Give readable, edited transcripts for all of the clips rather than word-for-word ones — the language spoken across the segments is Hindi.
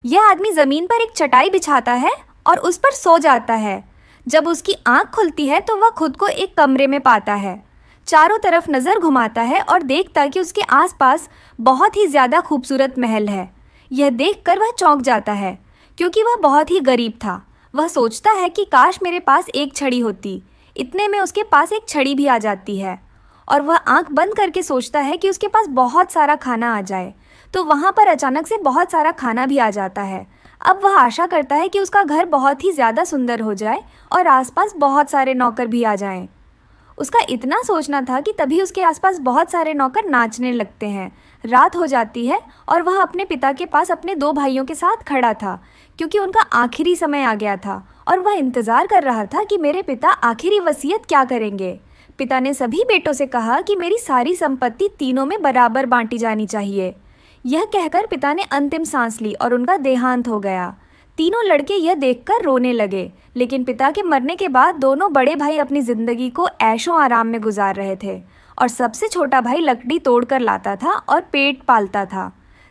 यह आदमी जमीन पर एक चटाई बिछाता है और उस पर सो जाता है। जब उसकी आंख खुलती है तो वह खुद को एक कमरे में पाता है। चारों तरफ नज़र घुमाता है और देखता कि उसके आसपास बहुत ही ज़्यादा खूबसूरत महल है। यह देखकर वह चौंक जाता है क्योंकि वह बहुत ही गरीब था। वह सोचता है कि काश मेरे पास एक छड़ी होती। इतने में उसके पास एक छड़ी भी आ जाती है और वह आंख बंद करके सोचता है कि उसके पास बहुत सारा खाना आ जाए। तो वहाँ पर अचानक से बहुत सारा खाना भी आ जाता है। अब वह आशा करता है कि उसका घर बहुत ही ज़्यादा सुंदर हो जाए और आसपास बहुत सारे नौकर भी आ जाएं। उसका इतना सोचना था कि तभी उसके आसपास बहुत सारे नौकर नाचने लगते हैं। रात हो जाती है और वह अपने पिता के पास अपने दो भाइयों के साथ खड़ा था क्योंकि उनका आखिरी समय आ गया था और वह इंतज़ार कर रहा था कि मेरे पिता आखिरी वसीयत क्या करेंगे। पिता ने सभी बेटों से कहा कि मेरी सारी संपत्ति तीनों में बराबर बांटी जानी चाहिए। यह कहकर पिता ने अंतिम सांस ली और उनका देहांत हो गया। तीनों लड़के यह देखकर रोने लगे, लेकिन पिता के मरने के बाद दोनों बड़े भाई अपनी ज़िंदगी को ऐशो आराम में गुजार रहे थे और सबसे छोटा भाई लकड़ी तोड़कर लाता था और पेट पालता था।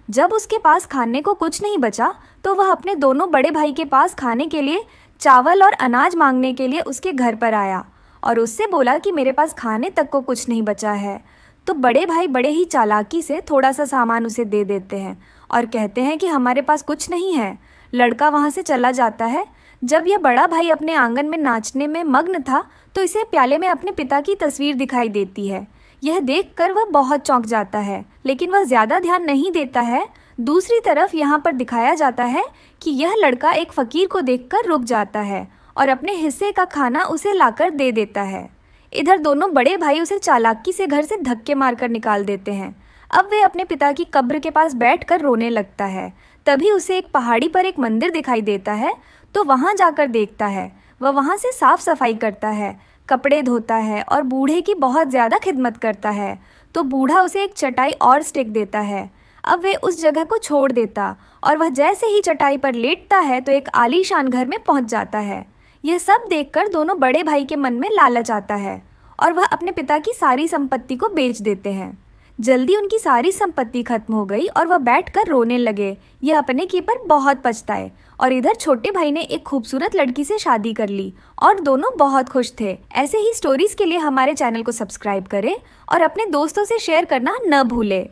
जब उसके पास खाने को कुछ नहीं बचा तो वह अपने दोनों बड़े भाई के पास खाने के लिए चावल और अनाज मांगने के लिए उसके घर पर आया और उससे बोला कि मेरे पास खाने तक को कुछ नहीं बचा है। तो बड़े भाई बड़े ही चालाकी से थोड़ा सा सामान उसे दे देते हैं और कहते हैं कि हमारे पास कुछ नहीं है। लड़का वहाँ से चला जाता है। जब यह बड़ा भाई अपने आंगन में नाचने में मग्न था तो इसे प्याले में अपने पिता की तस्वीर दिखाई देती है। यह देखकर वह बहुत चौंक जाता है, लेकिन वह ज़्यादा ध्यान नहीं देता है। दूसरी तरफ यहाँ पर दिखाया जाता है कि यह लड़का एक फ़कीर को देखकर रुक जाता है और अपने हिस्से का खाना उसे लाकर दे देता है। इधर दोनों बड़े भाई उसे चालाकी से घर से धक्के मारकर निकाल देते हैं। अब वे अपने पिता की कब्र के पास बैठकर रोने लगता है। तभी उसे एक पहाड़ी पर एक मंदिर दिखाई देता है, तो वहाँ जाकर देखता है। वह वहाँ से साफ सफाई करता है, कपड़े धोता है और बूढ़े की बहुत ज़्यादा खिदमत करता है। तो बूढ़ा उसे एक चटाई और स्टिक देता है। अब वे उस जगह को छोड़ देता और वह जैसे ही चटाई पर लेटता है तो एक आलीशान घर में पहुँच जाता है। यह सब देखकर दोनों बड़े भाई के मन में लालच आता है और वह अपने पिता की सारी संपत्ति को बेच देते हैं। जल्दी उनकी सारी संपत्ति खत्म हो गई और वह बैठकर रोने लगे। यह अपने की पर बहुत पछताए और इधर छोटे भाई ने एक खूबसूरत लड़की से शादी कर ली और दोनों बहुत खुश थे। ऐसे ही स्टोरीज के लिए हमारे चैनल को सब्सक्राइब करें और अपने दोस्तों से शेयर करना न भूलें।